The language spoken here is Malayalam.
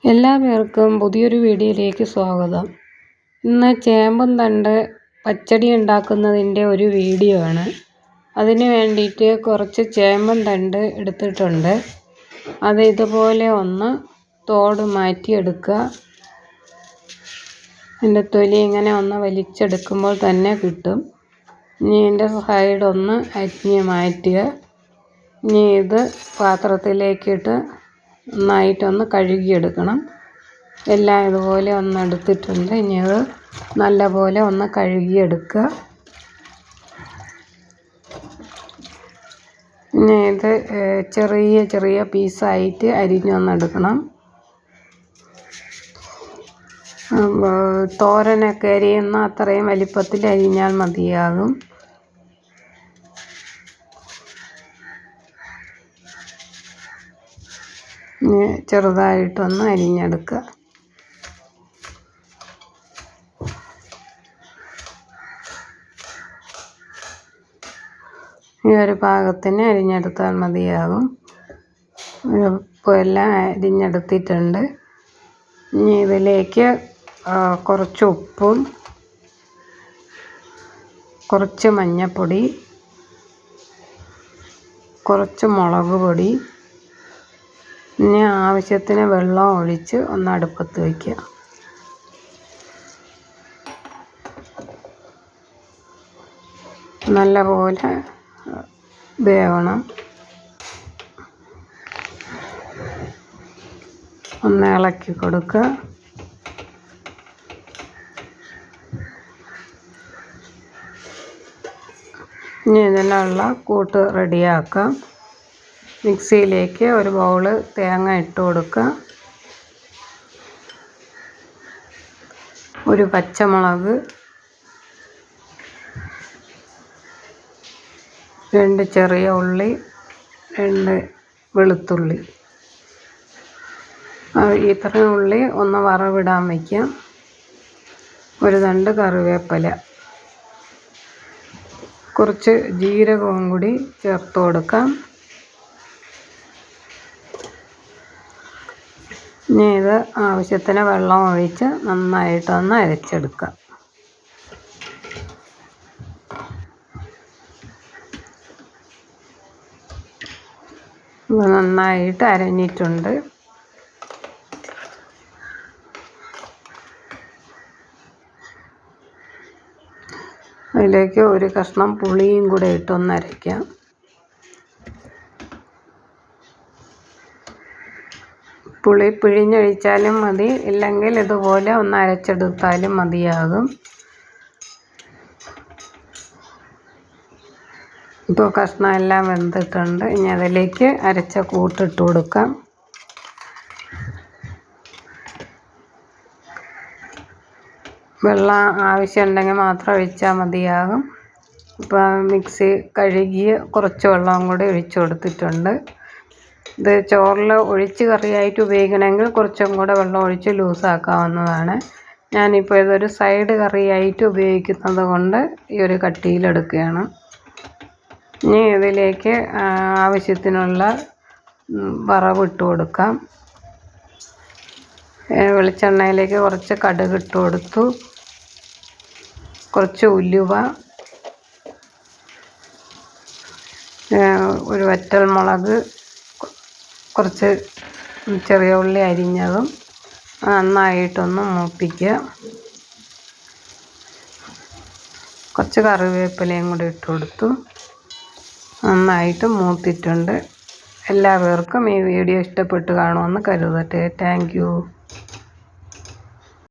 എല്ലാവർക്കും പുതിയൊരു വീഡിയോയിലേക്ക് സ്വാഗതം. ഇന്ന് ചേമ്പും തണ്ട് പച്ചടി ഉണ്ടാക്കുന്നതിൻ്റെ ഒരു വീഡിയോ ആണ്. അതിന് വേണ്ടിയിട്ട് കുറച്ച് ചേമ്പും തണ്ട് എടുത്തിട്ടുണ്ട്. അത് ഇതുപോലെ ഒന്ന് തോട് മാറ്റിയെടുക്കുക. ഇതിൻ്റെ തൊലി ഇങ്ങനെ ഒന്ന് വലിച്ചെടുക്കുമ്പോൾ തന്നെ കിട്ടും. ഇനി ഇതിൻ്റെ സൈഡ് ഒന്ന് അരിഞ്ഞ് മാറ്റുക. ഇനി ഇത് പാത്രത്തിലേക്കിട്ട് നന്നായിട്ടൊന്ന് കഴുകിയെടുക്കണം. എല്ലാം ഇതുപോലെ ഒന്ന് എടുത്തിട്ടുണ്ട്. ഇനി അത് നല്ലപോലെ ഒന്ന് കഴുകിയെടുക്കുക. ഇനി ഇത് ചെറിയ ചെറിയ പീസായിട്ട് അരിഞ്ഞൊന്നെടുക്കണം. തോരനൊക്കെ അരിയുന്ന അത്രയും വലിപ്പത്തിൽ അരിഞ്ഞാൽ മതിയാകും. ചെറുതായിട്ടൊന്ന് അരിഞ്ഞെടുക്കുക. ഈ ഒരു പാകത്തിന് അരിഞ്ഞെടുത്താൽ മതിയാകും. ഇപ്പോൾ എല്ലാം അരിഞ്ഞെടുത്തിട്ടുണ്ട്. ഇനി ഇതിലേക്ക് കുറച്ച് ഉപ്പും കുറച്ച് മഞ്ഞൾപ്പൊടി, കുറച്ച് മുളക് പൊടി, ഇനി ആവശ്യത്തിന് വെള്ളം ഒഴിച്ച് ഒന്ന് അടുപ്പത്ത് വയ്ക്കുക. നല്ലപോലെ വേവണം. ഒന്ന് ഇളക്കി കൊടുക്കുക. ഇനി ഇതിനുള്ള കൂട്ട് റെഡിയാക്കാം. മിക്സിയിലേക്ക് ഒരു ബൗള് തേങ്ങ ഇട്ട് കൊടുക്കുക. ഒരു പച്ചമുളക്, 2 ചെറിയ ഉള്ളി, 2 വെളുത്തുള്ളി. ഇത്രയും ഉള്ളി ഒന്ന് വറവിടാൻ വയ്ക്കാം. ഒരു തണ്ട് കറിവേപ്പില, കുറച്ച് ജീരകവും കൂടി ചേർത്ത് കൊടുക്കാം. ഇനി ഇത് ആവശ്യത്തിന് വെള്ളം ഒഴിച്ച് നന്നായിട്ടൊന്ന് അരച്ചെടുക്കാം. ഇത് നന്നായിട്ട് അരഞ്ഞിട്ടുണ്ട്. അതിലേക്ക് ഒരു കഷ്ണം പുളിയും കൂടെ ഇട്ടൊന്ന് അരയ്ക്കാം. പുളി പിഴിഞ്ഞൊഴിച്ചാലും മതി, ഇല്ലെങ്കിൽ ഇതുപോലെ ഒന്ന് അരച്ചെടുത്താലും മതിയാകും. ഇപ്പോൾ കഷ്ണം എല്ലാം വെന്തിട്ടുണ്ട്. ഇനി അതിലേക്ക് അരച്ച കൂട്ടിട്ട് കൊടുക്കാം. വെള്ളം ആവശ്യമുണ്ടെങ്കിൽ മാത്രം ഒഴിച്ചാൽ മതിയാകും. ഇപ്പോൾ മിക്സി കഴുകി കുറച്ച് വെള്ളം കൂടി ഒഴിച്ചു കൊടുത്തിട്ടുണ്ട്. ഇത് ചോറിൽ ഒഴിച്ച് കറിയായിട്ട് ഉപയോഗിക്കണമെങ്കിൽ കുറച്ചും കൂടെ വെള്ളം ഒഴിച്ച് ലൂസാക്കാവുന്നതാണ്. ഞാനിപ്പോൾ ഇതൊരു സൈഡ് കറിയായിട്ട് ഉപയോഗിക്കുന്നത് കൊണ്ട് ഈ ഒരു കട്ടിയിലെടുക്കുകയാണ്. ഇനി ഇതിലേക്ക് ആവശ്യത്തിനുള്ള വറവിട്ട് കൊടുക്കാം. വെളിച്ചെണ്ണയിലേക്ക് കുറച്ച് കടുക് ഇട്ട് കൊടുത്തു, കുറച്ച് ഉലുവ, ഒരു വറ്റൽമുളക്, കുറച്ച് ചെറിയ ഉള്ളി അരിഞ്ഞതും നന്നായിട്ടൊന്ന് മൂപ്പിക്കുക. കുറച്ച് കറിവേപ്പിലയും കൂടി ഇട്ട് കൊടുത്തു. നന്നായിട്ട് മൂത്തിട്ടുണ്ട്. എല്ലാവർക്കും ഈ വീഡിയോ ഇഷ്ടപ്പെട്ട് കാണുമെന്ന് കരുതട്ടെ. Thank you.